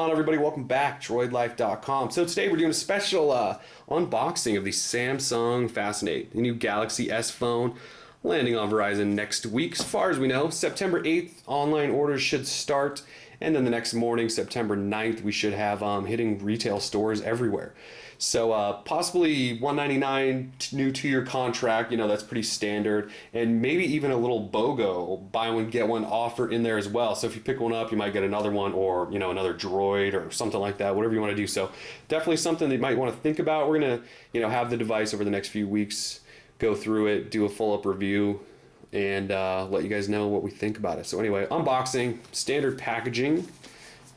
on, everybody? Welcome back, droidlife.com. So today we're doing a special unboxing of the Samsung Fascinate, the new Galaxy S phone, landing on Verizon next week. As far as we know, September 8th, online orders should start, and then the next morning, September 9th, we should have hitting retail stores everywhere. So possibly $199 new 2-year contract, you know, that's pretty standard, and maybe even a little BOGO, buy one get one offer in there as well. So if you pick one up, you might get another one, or you know, another Droid or something like that, whatever you want to do. So definitely something that you might want to think about. We're gonna, you know, have the device over the next few weeks, go through it, do a full up review, and let you guys know what we think about it. So anyway, unboxing, standard packaging,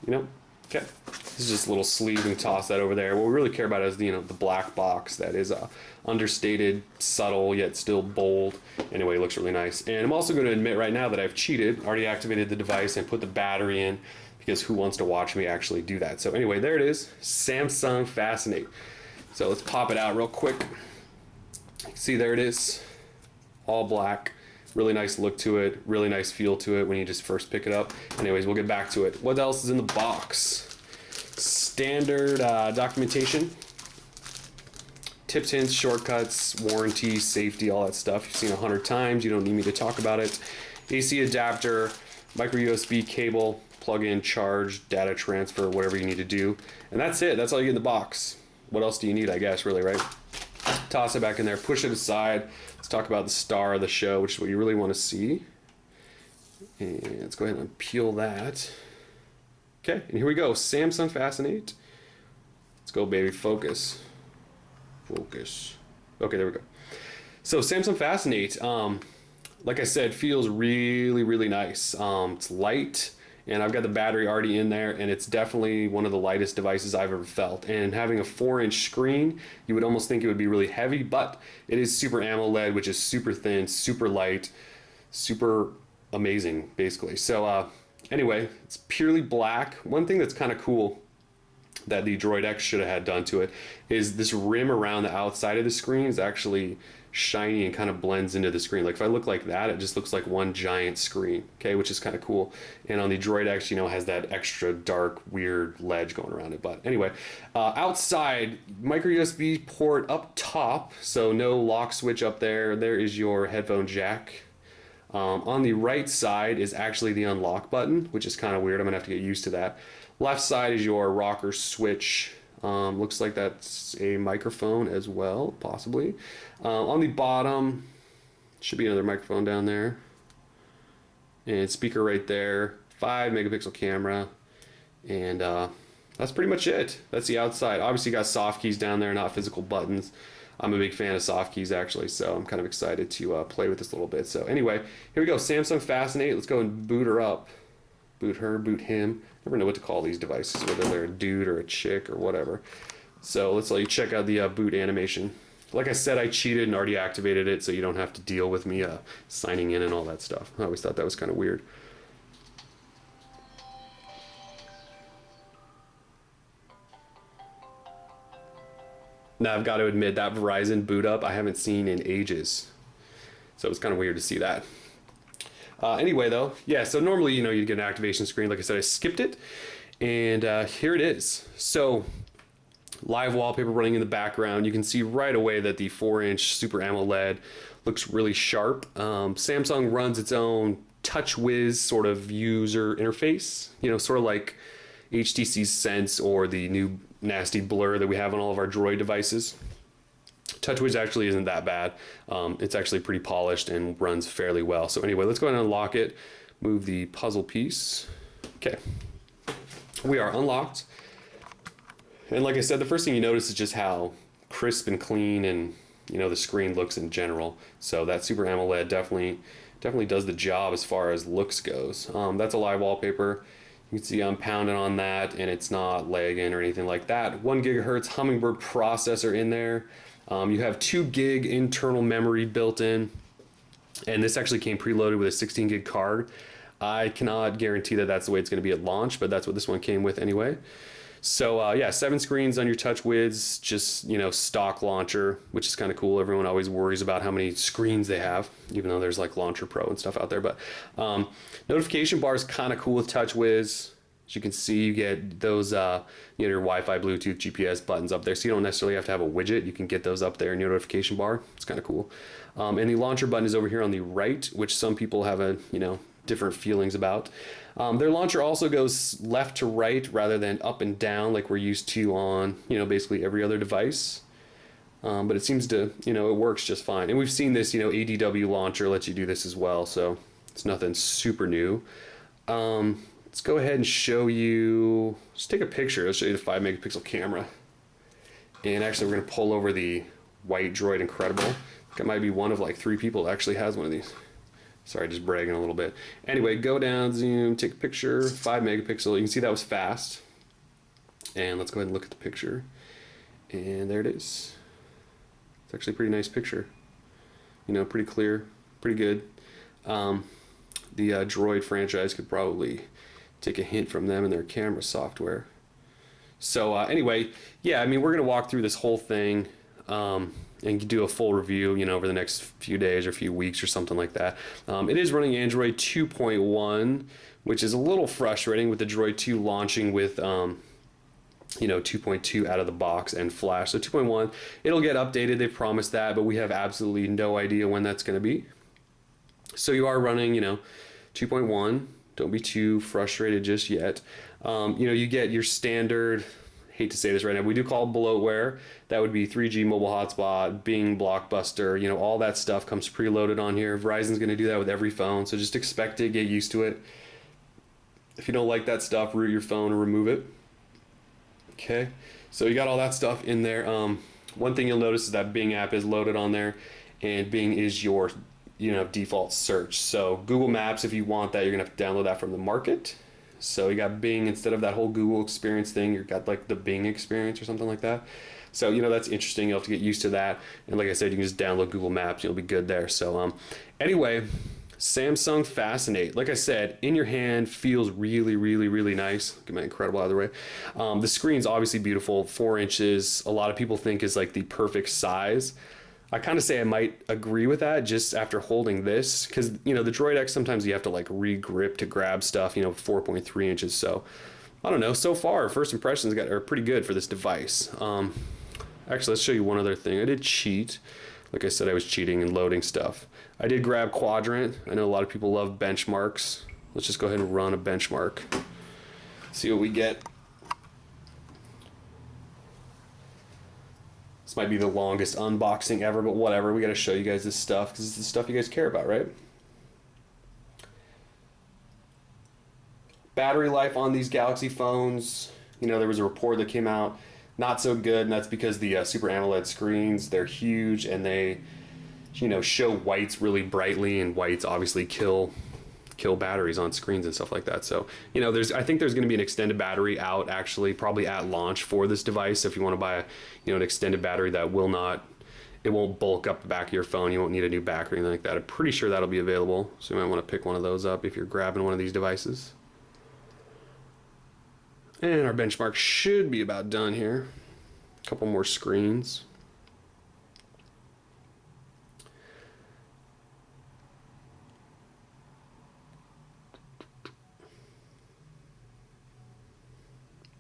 you know. Okay, this is just a little sleeve. We can toss that over there. What we really care about is the, you know, the black box that is understated, subtle, yet still bold. Anyway, it looks really nice. And I'm also going to admit right now that I've cheated, already activated the device and put the battery in, because who wants to watch me actually do that? So anyway, there it is, Samsung Fascinate. So let's pop it out real quick. You can see there it is, all black. Really nice look to it, really nice feel to it when you just first pick it up. Anyways, we'll get back to it. What else is in the box? Standard documentation, tips, hints, shortcuts, warranty, safety, all that stuff. You've seen 100 times, you don't need me to talk about it. AC adapter, micro USB cable, plug in, charge, data transfer, whatever you need to do. And that's it, that's all you get in the box. What else do you need, I guess, really, right? Toss it back in there, push it aside. Let's talk about the star of the show, which is what you really want to see. And let's go ahead and peel that. Okay, and here we go, Samsung Fascinate. Let's go, baby, focus. Focus. Okay, there we go. So Samsung Fascinate, like I said, feels really, really nice. It's light, and I've got the battery already in there, and it's definitely one of the lightest devices I've ever felt. And having a 4-inch screen, you would almost think it would be really heavy, but it is Super AMOLED, which is super thin, super light, super amazing, basically. So anyway, it's purely black. One thing that's kind of cool that the Droid X should have had done to it is this rim around the outside of the screen is actually shiny and kind of blends into the screen. Like if I look like that, it just looks like one giant screen, okay, which is kind of cool. And on the Droid X, you know, has that extra dark, weird ledge going around it. But anyway, outside, micro USB port up top, so no lock switch up there. There is your headphone jack. On the right side is actually the unlock button, which is kind of weird. I'm gonna have to get used to that. Left side is your rocker switch. Looks like that's a microphone as well, possibly. On the bottom, should be another microphone down there. And speaker right there, 5 megapixel camera. And that's pretty much it. That's the outside. Obviously you got soft keys down there, not physical buttons. I'm a big fan of soft keys actually, so I'm kind of excited to play with this a little bit. So anyway, here we go, Samsung Fascinate. Let's go and boot her up. Boot her, boot him. Never know what to call these devices, whether they're a dude or a chick or whatever. So let's let you check out the boot animation. Like I said, I cheated and already activated it, so you don't have to deal with me signing in and all that stuff. I always thought that was kind of weird. Now I've got to admit that Verizon boot up I haven't seen in ages, so it's kind of weird to see that. Anyway though, yeah, so normally, you know, you get an activation screen. Like I said, I skipped it, and here it is. So live wallpaper running in the background. You can see right away that the 4-inch Super AMOLED looks really sharp. Samsung runs its own TouchWiz sort of user interface, you know, sort of like HTC Sense or the new nasty blur that we have on all of our Droid devices. TouchWiz actually isn't that bad. It's actually pretty polished and runs fairly well. So anyway, let's go ahead and unlock it. Move the puzzle piece. Okay, we are unlocked. And like I said, the first thing you notice is just how crisp and clean and, you know, the screen looks in general. So that Super AMOLED definitely does the job as far as looks goes. That's a live wallpaper. You can see I'm pounding on that and it's not lagging or anything like that. 1 gigahertz Hummingbird processor in there. You have 2 gig internal memory built in, and this actually came preloaded with a 16 gig card. I cannot guarantee that that's the way it's going to be at launch, but that's what this one came with anyway. So yeah, 7 screens on your TouchWiz, just, you know, stock launcher, which is kind of cool. Everyone always worries about how many screens they have, even though there's like Launcher Pro and stuff out there. But notification bar is kind of cool with TouchWiz. As you can see, you get those, your Wi-Fi, Bluetooth, GPS buttons up there. So you don't necessarily have to have a widget. You can get those up there in your notification bar. It's kind of cool. And the launcher button is over here on the right, which some people have different feelings about. Their launcher also goes left to right rather than up and down like we're used to on, basically every other device. But it seems to, it works just fine. And we've seen this, ADW launcher lets you do this as well. So it's nothing super new. Let's go ahead and show you, let's take a picture. Let's show you the 5 megapixel camera. And actually we're gonna pull over the white Droid Incredible. I think I might be one of like 3 people that actually has one of these. Sorry, just bragging a little bit. Anyway, go down, zoom, take a picture, 5 megapixel. You can see that was fast. And let's go ahead and look at the picture. And there it is. It's actually a pretty nice picture. Pretty clear, pretty good. The Droid franchise could probably take a hint from them and their camera software. So anyway, yeah, we're gonna walk through this whole thing and do a full review, over the next few days or few weeks or something like that. It is running Android 2.1, which is a little frustrating with the Droid 2 launching with 2.2 out of the box and Flash. So 2.1, it'll get updated. They've promised that, but we have absolutely no idea when that's going to be. So you are running, 2.1. Don't be too frustrated just yet. You get your standard, hate to say this right now, we do call it bloatware. That would be 3G mobile hotspot, Bing, Blockbuster, all that stuff comes preloaded on here. Verizon's going to do that with every phone, so just expect it, get used to it. If you don't like that stuff, root your phone or remove it. Okay, so you got all that stuff in there. One thing you'll notice is that Bing app is loaded on there, and Bing is your default search. So Google Maps, if you want that, you're gonna have to download that from the market. So you got Bing instead of that whole Google experience thing. You've got like the Bing experience or something like that. So that's interesting. You'll have to get used to that. And like I said, you can just download Google Maps. You'll be good there. So anyway, Samsung Fascinate. Like I said, in your hand, feels really, really, really nice. Get my Incredible out of the way. The screen's obviously beautiful. 4 inches. A lot of people think is like the perfect size. I kind of say I might agree with that just after holding this, because the Droid X, sometimes you have to like re-grip to grab stuff, 4.3 inches. So I don't know. So far, first impressions are pretty good for this device. Actually, let's show you one other thing. I did cheat. Like I said, I was cheating and loading stuff. I did grab Quadrant. I know a lot of people love benchmarks. Let's just go ahead and run a benchmark. See what we get. This might be the longest unboxing ever, but whatever. We got to show you guys this stuff because it's the stuff you guys care about, right? Battery life on these Galaxy phones. There was a report that came out, not so good, and that's because the Super AMOLED screens, they're huge and they, show whites really brightly, and whites obviously kill batteries on screens and stuff like that. So, I think there's going to be an extended battery out actually probably at launch for this device. So if you want to buy an extended battery that it won't bulk up the back of your phone. You won't need a new back or anything like that. I'm pretty sure that'll be available. So you might want to pick one of those up if you're grabbing one of these devices. And our benchmark should be about done here. A couple more screens.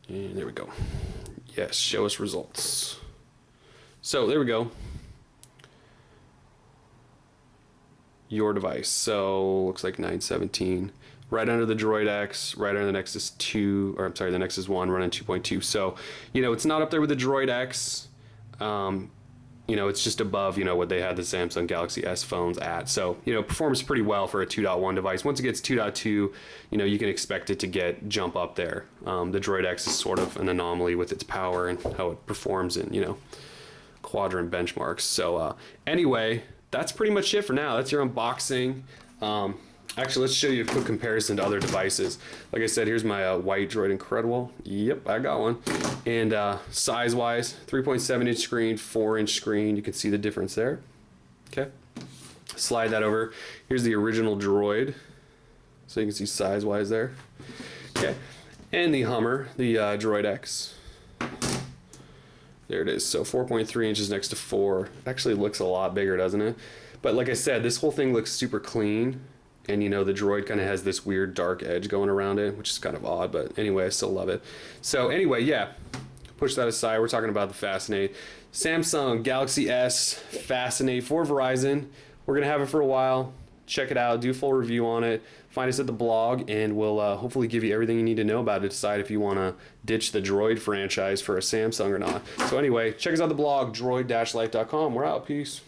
And there we go. Yes, show us results. So there we go. Your device. So looks like 917. Right under the Droid X, right under the Nexus 2, or I'm sorry, the Nexus 1 running 2.2. So, it's not up there with the Droid X. It's just above, what they had the Samsung Galaxy S phones at. So, performs pretty well for a 2.1 device. Once it gets 2.2, you can expect it to jump up there. The Droid X is sort of an anomaly with its power and how it performs in, Quadrant benchmarks. So, anyway, that's pretty much it for now. That's your unboxing. Actually, let's show you a quick comparison to other devices. Like I said, here's my white Droid Incredible. Yep, I got one. And size-wise, 3.7-inch screen, 4-inch screen. You can see the difference there. Okay. Slide that over. Here's the original Droid. So you can see size-wise there. Okay. And the Hummer, the Droid X. There it is. So 4.3 inches next to 4. Actually looks a lot bigger, doesn't it? But like I said, this whole thing looks super clean. And you know, the Droid kind of has this weird dark edge going around it, which is kind of odd, but anyway, I still love it. So anyway, yeah, push that aside. We're talking about the Fascinate. Samsung Galaxy S Fascinate for Verizon. We're going to have it for a while. Check it out, do a full review on it. Find us at the blog, and we'll hopefully give you everything you need to know about it to decide if you want to ditch the Droid franchise for a Samsung or not. So anyway, check us out at the blog, droid-life.com. We're out. Peace.